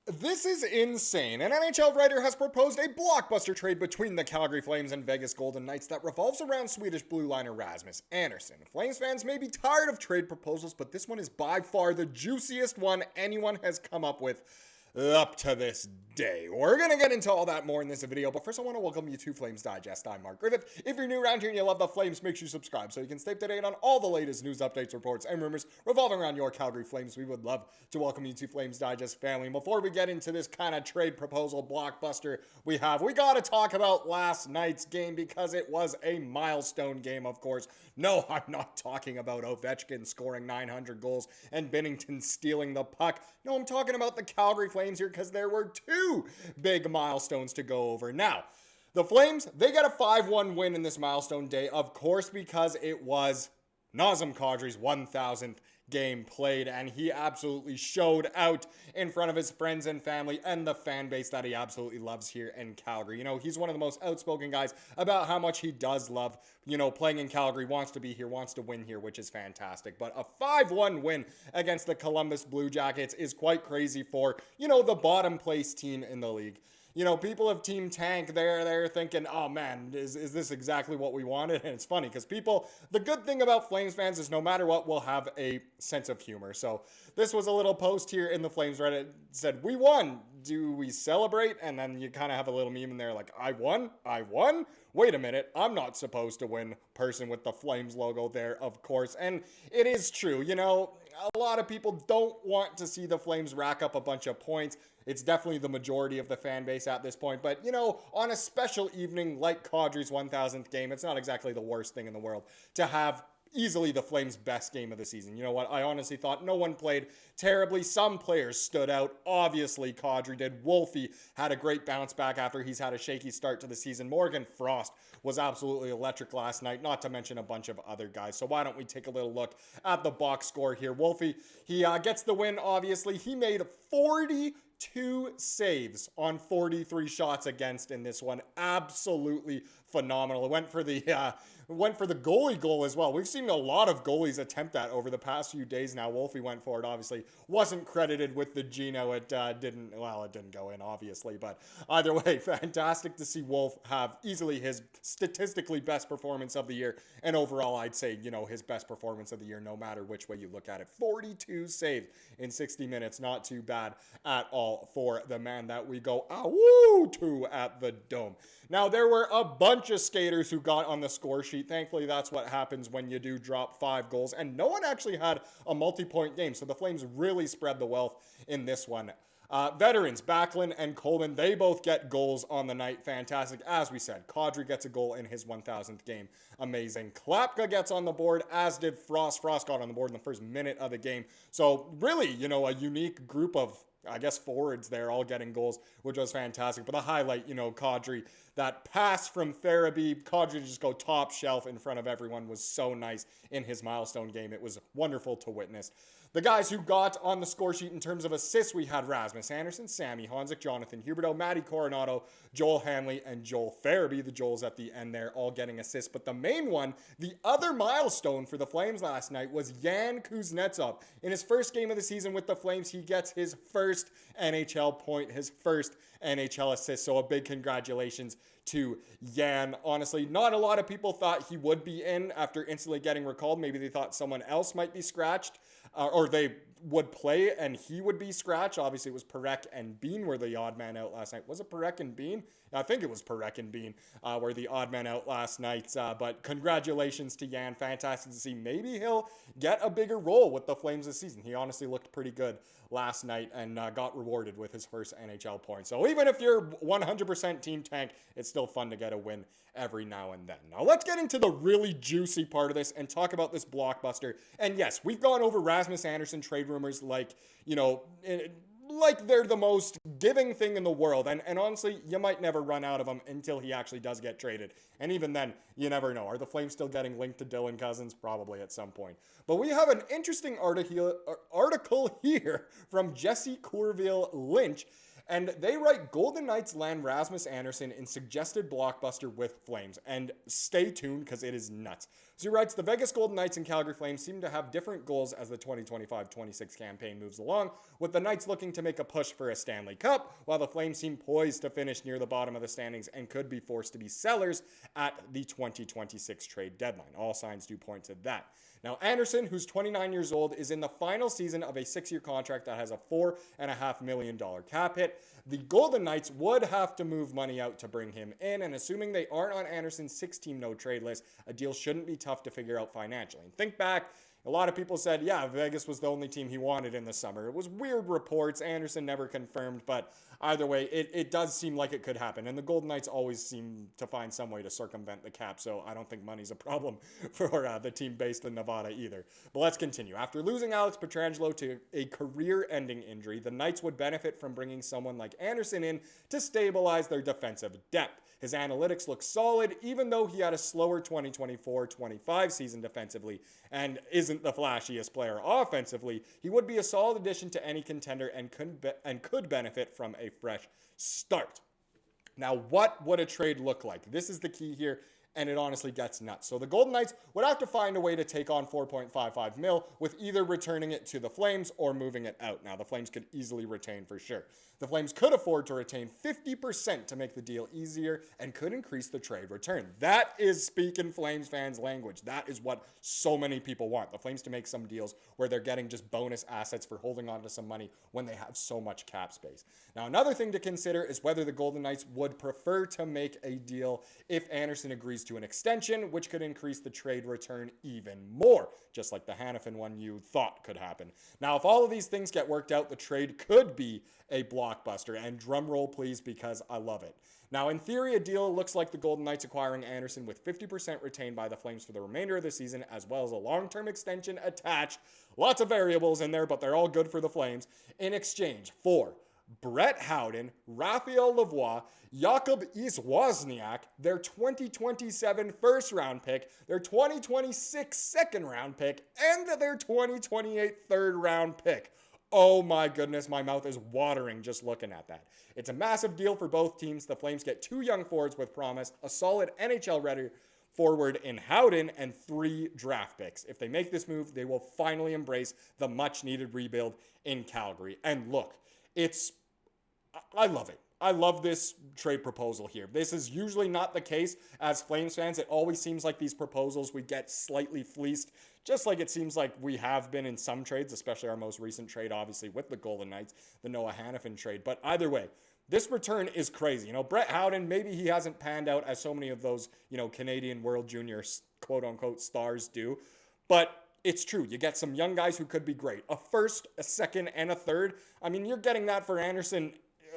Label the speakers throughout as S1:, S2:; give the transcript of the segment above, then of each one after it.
S1: This is insane. An NHL writer has proposed a blockbuster trade between the Calgary Flames and Vegas Golden Knights that revolves around Swedish blueliner Rasmus Andersson. Flames fans may be tired of trade proposals, but this one is by far the juiciest one anyone has come up with up to this day. We're going to get into all that more in this video, but first I want to welcome you to Flames Digest. I'm Mark Griffith. If you're new around here and you love the Flames, make sure you subscribe so you can stay up to date on all the latest news, updates, reports, and rumors revolving around your Calgary Flames. We would love to welcome you to Flames Digest family. And before we get into this kind of trade proposal blockbuster we got to talk about last night's game because it was a milestone game, of course. No, I'm not talking about Ovechkin scoring 900 goals and Binnington stealing the puck. No, I'm talking about the Calgary Flames here because there were two big milestones to go over. Now, the Flames, they got a 5-1 win in this milestone day, of course, because it was Nazem Kadri's 1,000th game played, and he absolutely showed out in front of his friends and family and the fan base that he absolutely loves here in Calgary. You know, he's one of the most outspoken guys about how much he does love, playing in Calgary, wants to be here, wants to win here, which is fantastic. But a 5-1 win against the Columbus Blue Jackets is quite crazy for, the bottom place team in the league. People of Team Tank, they're thinking, oh man, is this exactly what we wanted? And it's funny because the good thing about Flames fans is no matter what, we'll have a sense of humor. So this was a little post here in the Flames Reddit, said, we won. Do we celebrate? And then you kind of have a little meme in there like, I won? Wait a minute, I'm not supposed to win. Person with the Flames logo there, of course. And it is true, a lot of people don't want to see the Flames rack up a bunch of points. It's definitely the majority of the fan base at this point. But, on a special evening like Kadri's 1,000th game, it's not exactly the worst thing in the world to have easily the Flames' best game of the season. You know what? I honestly thought no one played terribly. Some players stood out. Obviously, Kadri did. Wolfie had a great bounce back after he's had a shaky start to the season. Morgan Frost was absolutely electric last night, not to mention a bunch of other guys. So why don't we take a little look at the box score here? Wolfie, he gets the win, obviously. He made 42 saves on 43 shots against in this one. Absolutely phenomenal. It went for the goalie goal as well. We've seen a lot of goalies attempt that over the past few days now. Wolfie went for it, obviously. Wasn't credited with the Gino. It didn't go in, obviously. But either way, fantastic to see Wolf have easily his statistically best performance of the year. And overall, I'd say, his best performance of the year, no matter which way you look at it. 42 saves in 60 minutes. Not too bad at all for the man that we go woo to at the Dome. Now, there were a bunch of skaters who got on the score sheet. Thankfully, that's what happens when you do drop 5 goals. And no one actually had a multi-point game, so the Flames really spread the wealth in this one. Veterans, Backlund and Coleman, they both get goals on the night. Fantastic. As we said, Kadri gets a goal in his 1,000th game. Amazing. Klapka gets on the board, as did Frost. Frost got on the board in the first minute of the game. So really, a unique group of forwards there all getting goals, which was fantastic. But the highlight, Kadri, that pass from Farabee, Kadri to just go top shelf in front of everyone was so nice in his milestone game. It was wonderful to witness. The guys who got on the score sheet in terms of assists, we had Rasmus Andersson, Sammy Honzik, Jonathan Huberdeau, Matty Coronato, Joel Hanley, and Joel Farabee. The Joels at the end there all getting assists. But the main one, the other milestone for the Flames last night was Yan Kuznetsov. In his first game of the season with the Flames, he gets his first NHL point, his first NHL assist. So a big congratulations to Yan. Honestly, not a lot of people thought he would be in after instantly getting recalled. Maybe they thought someone else might be scratched, or they would play and he would be scratched. Obviously, it was Parekh and Bean were the odd man out last night. Was it Parekh and Bean? I think it was Parekh and Bean were the odd man out last night. But congratulations to Yan. Fantastic to see. Maybe he'll get a bigger role with the Flames this season. He honestly looked pretty good last night and got rewarded with his first NHL point. So even if you're 100% Team Tank, it's still fun to get a win every now and then. Now let's get into the really juicy part of this and talk about this blockbuster. And yes, we've gone over Rasmus Andersson trade rumors like they're the most giving thing in the world. And honestly, you might never run out of them until he actually does get traded. And even then, you never know. Are the Flames still getting linked to Dylan Cousins? Probably at some point. But we have an interesting article here from Jesse Courville Lynch. And they write, Golden Knights land Rasmus Andersson in suggested blockbuster with Flames. And stay tuned because it is nuts. So he writes, the Vegas Golden Knights and Calgary Flames seem to have different goals as the 2025-26 campaign moves along, with the Knights looking to make a push for a Stanley Cup, while the Flames seem poised to finish near the bottom of the standings and could be forced to be sellers at the 2026 trade deadline. All signs do point to that. Now, Andersson, who's 29 years old, is in the final season of a 6-year contract that has a $4.5 million cap hit. The Golden Knights would have to move money out to bring him in, and assuming they aren't on Andersson's 6-team no-trade list, a deal shouldn't be tough to figure out financially. And think back, a lot of people said, yeah, Vegas was the only team he wanted in the summer. It was weird reports. Andersson never confirmed, but either way, it does seem like it could happen. And the Golden Knights always seem to find some way to circumvent the cap, so I don't think money's a problem for the team based in Nevada either. But let's continue. After losing Alex Pietrangelo to a career-ending injury, the Knights would benefit from bringing someone like Andersson in to stabilize their defensive depth. His analytics look solid, even though he had a slower 2024-25 season defensively and isn't the flashiest player offensively. He would be a solid addition to any contender and could benefit from a fresh start. Now, what would a trade look like? This is the key here, and it honestly gets nuts. So the Golden Knights would have to find a way to take on $4.55 million, with either returning it to the Flames or moving it out. Now, the Flames could easily retain for sure. The Flames could afford to retain 50% to make the deal easier and could increase the trade return. That is speaking Flames fans' language. That is what so many people want. The Flames to make some deals where they're getting just bonus assets for holding on to some money when they have so much cap space. Now, another thing to consider is whether the Golden Knights would prefer to make a deal if Andersson agrees to an extension, which could increase the trade return even more, just like the Hanifin one you thought could happen. Now, if all of these things get worked out, the trade could be a blockbuster, and drum roll please, because I love it. Now, in theory, a deal looks like the Golden Knights acquiring Andersson with 50% retained by the Flames for the remainder of the season, as well as a long-term extension attached. Lots of variables in there, but they're all good for the Flames, in exchange for Brett Howden, Raphael Lavoie, Jakub Wozniak, their 2027 first-round pick, their 2026 second-round pick, and their 2028 third-round pick. Oh my goodness, my mouth is watering just looking at that. It's a massive deal for both teams. The Flames get 2 young forwards with promise, a solid NHL-ready forward in Howden, and 3 draft picks. If they make this move, they will finally embrace the much-needed rebuild in Calgary. And look, I love it. I love this trade proposal here. This is usually not the case. As Flames fans, it always seems like these proposals we get slightly fleeced, just like it seems like we have been in some trades, especially our most recent trade, obviously, with the Golden Knights, the Noah Hanifin trade. But either way, this return is crazy. You know, Brett Howden, maybe he hasn't panned out as so many of those, Canadian World Junior quote-unquote stars do, but it's true. You get some young guys who could be great. A first, a second, and a third. I mean, you're getting that for Andersson.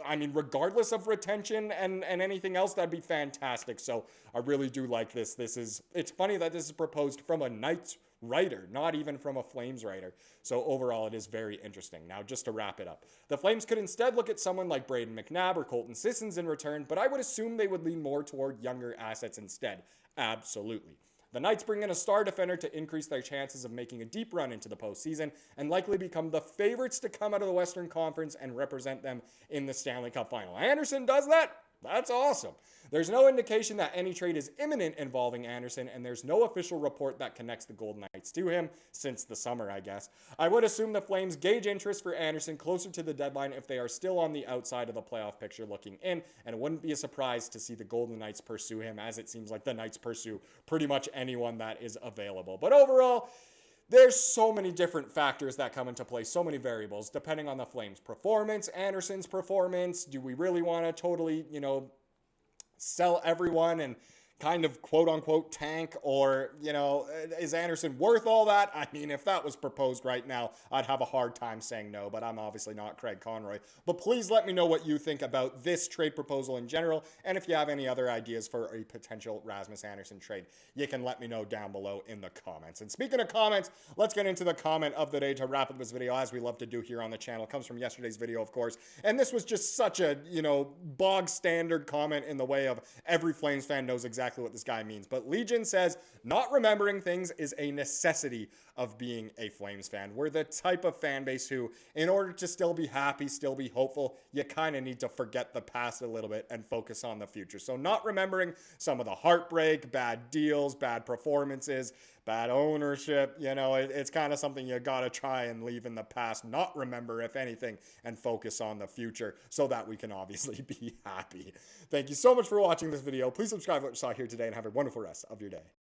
S1: I mean, regardless of retention and anything else, that'd be fantastic. So I really do like this. It's funny that this is proposed from a Knights writer, not even from a Flames writer. So overall, it is very interesting. Now, just to wrap it up, the Flames could instead look at someone like Braden McNabb or Colton Sissons in return, but I would assume they would lean more toward younger assets instead. Absolutely. The Knights bring in a star defender to increase their chances of making a deep run into the postseason and likely become the favorites to come out of the Western Conference and represent them in the Stanley Cup Final. Andersson does that? That's awesome. There's no indication that any trade is imminent involving Andersson, and there's no official report that connects the Golden Knights to him since the summer, I guess. I would assume the Flames gauge interest for Andersson closer to the deadline if they are still on the outside of the playoff picture looking in, and it wouldn't be a surprise to see the Golden Knights pursue him, as it seems like the Knights pursue pretty much anyone that is available. But overall, there's so many different factors that come into play, so many variables, depending on the Flames' performance, Andersson's performance. Do we really want to totally, sell everyone and kind of quote-unquote tank, or, is Andersson worth all that? I mean, if that was proposed right now, I'd have a hard time saying no, but I'm obviously not Craig Conroy. But please let me know what you think about this trade proposal in general, and if you have any other ideas for a potential Rasmus Andersson trade, you can let me know down below in the comments. And speaking of comments, let's get into the comment of the day to wrap up this video, as we love to do here on the channel. It comes from yesterday's video, of course, and this was just such a, bog standard comment in the way of every Flames fan knows exactly exactly what this guy means. But Legion says, not remembering things is a necessity of being a Flames fan. We're the type of fan base who, in order to still be happy, still be hopeful, you kind of need to forget the past a little bit and focus on the future. So not remembering some of the heartbreak, bad deals, bad performances, bad ownership, it's kind of something you got to try and leave in the past, not remember, if anything, and focus on the future so that we can obviously be happy. Thank you so much for watching this video. Please subscribe to what you saw here today and have a wonderful rest of your day.